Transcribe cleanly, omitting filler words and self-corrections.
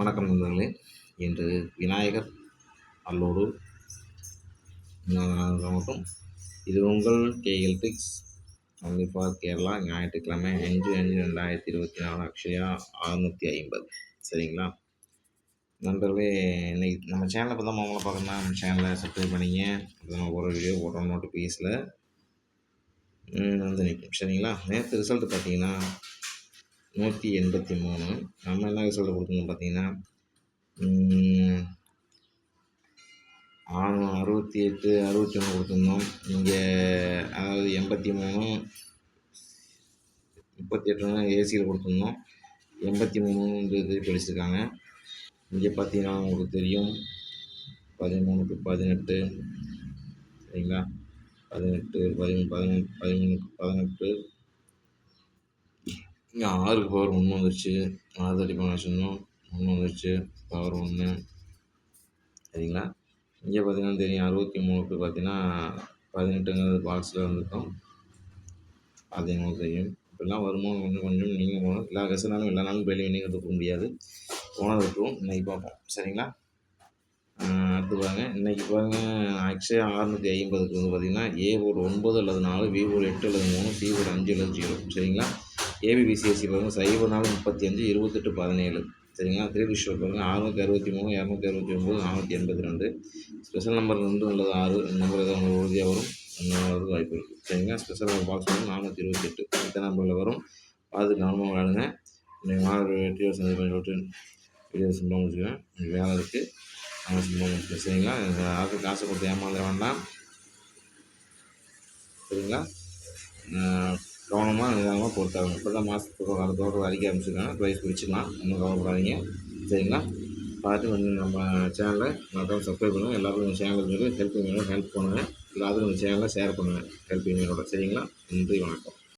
வணக்கம் நண்பர்களே. இன்று விநாயகர் அல்லோடு வணக்கம். இது உங்கள் கேஎல் டிக்ஸ் ஒன்லி ஃபார் கேரளா. ஞாயிற்றுக்கிழமை 5/5/2024 அக்ஷயா 650. சரிங்களா நண்பர்களே, இன்னைக்கு நம்ம சேனலை இப்போ தான் உங்களை பார்க்கணும்னா நம்ம சேனலை சப்ஸ்கிரைப் பண்ணிங்க. அப்போ நம்ம ஒரு வீடியோ போடுற நோட்டிஃபிகேஷனில் வந்து நிற்கும். சரிங்களா. நேற்று ரிசல்ட்டு பார்த்தீங்கன்னா 183. நம்ம என்ன ரிசல்ட்டு கொடுத்துருந்தோம் பார்த்தீங்கன்னா 68 61 கொடுத்துருந்தோம். இங்கே அதாவது 83 38 ஏசியில் கொடுத்துருந்தோம். 83 இது கழிச்சிருக்காங்க. இங்கே பார்த்தீங்கன்னா உங்களுக்கு தெரியும் 13க்கு 18. சரிங்களா. 18 13 13 18. இங்கே 6க்கு பவர் 1 வந்துருச்சு. 6 வச்சுருந்தோம் 1 வந்துருச்சு பவர் 1. சரிங்களா. இங்கே பார்த்தீங்கன்னா தெரியும் 63க்கு பார்த்தீங்கன்னா 18ங்கிறது பாக்ஸில் வந்துருக்கோம். அது எங்களுக்கு தெரியும். இப்படிலாம் வருமோ கொஞ்சம் கொஞ்சம் நீங்கள் போகணும். எல்லா கசனாலும் எல்லா நாளும் வெளியே நீங்கள் கொடுக்க முடியாது. போனதுக்கும் இன்றைக்கி பார்ப்போம். சரிங்களா. அடுத்து பாருங்கள். இன்றைக்கி பாருங்கள் அக்ஷயா 650க்கு வந்து பார்த்திங்கன்னா ஏ ஒரு 9 அல்லது 4, பி ஒரு 8 அல்லது 3, சி ஒரு 5 அல்லது 0. சரிங்களா. ஏபிபிசிஎஸ்சி பாருங்கள் 0 4 35 28 17. சரிங்களா. 3 டிஷோ பாருங்கள் 663 269 482. ஸ்பெஷல் நம்பர் 2 அல்லது 6 நம்பர் ஏதாவது உறுதியாக வரும். இன்னும் வாய்ப்பு இருக்குது. சரிங்களா. ஸ்பெஷல் நம்பர் பாக்ஸ் வந்து 428. இந்த நம்பரில் வரும். பார்த்து கவனமாக விளையாடுங்க. இன்றைக்கி மாணவர் வெற்றியை சந்தி பண்ணி விட்டு வீடியோ சிம்பிளாக முடிச்சுக்கேன். இன்றைக்கி வேலை இருக்குது. நாங்கள் சிம்பிளாக முடிச்சுக்கேன். சரிங்களா. யாருக்கும் காசை கொடுத்து ஏமாந்துட வேண்டாம். சரிங்களா. கவனமாக நிதானமாக பொறுத்தாங்க. இப்போ தான் மாதத்துக்கு காலத்தோடு அடிக்க ஆரம்பிச்சிருக்காங்க. ப்ரைஸ் பிடிச்சிக்கலாம். இன்னும் கவலைப்படாதீங்க. சரிங்களா. பார்த்து கொஞ்சம் நம்ம சேனலை மறக்காமல் சப்ஸ்கிரைப் பண்ணுங்கள். எல்லாருக்கும் நம்ம சேனலுக்கு ஹெல்ப் பண்ணுங்கள். ஹெல்ப் பண்ணுங்கள். எல்லாத்துக்கும் நம்ம சேனலை ஷேர் பண்ணுங்கள் ஹெல்ப் பண்ணுங்களோட. சரிங்களா. நன்றி, வணக்கம்.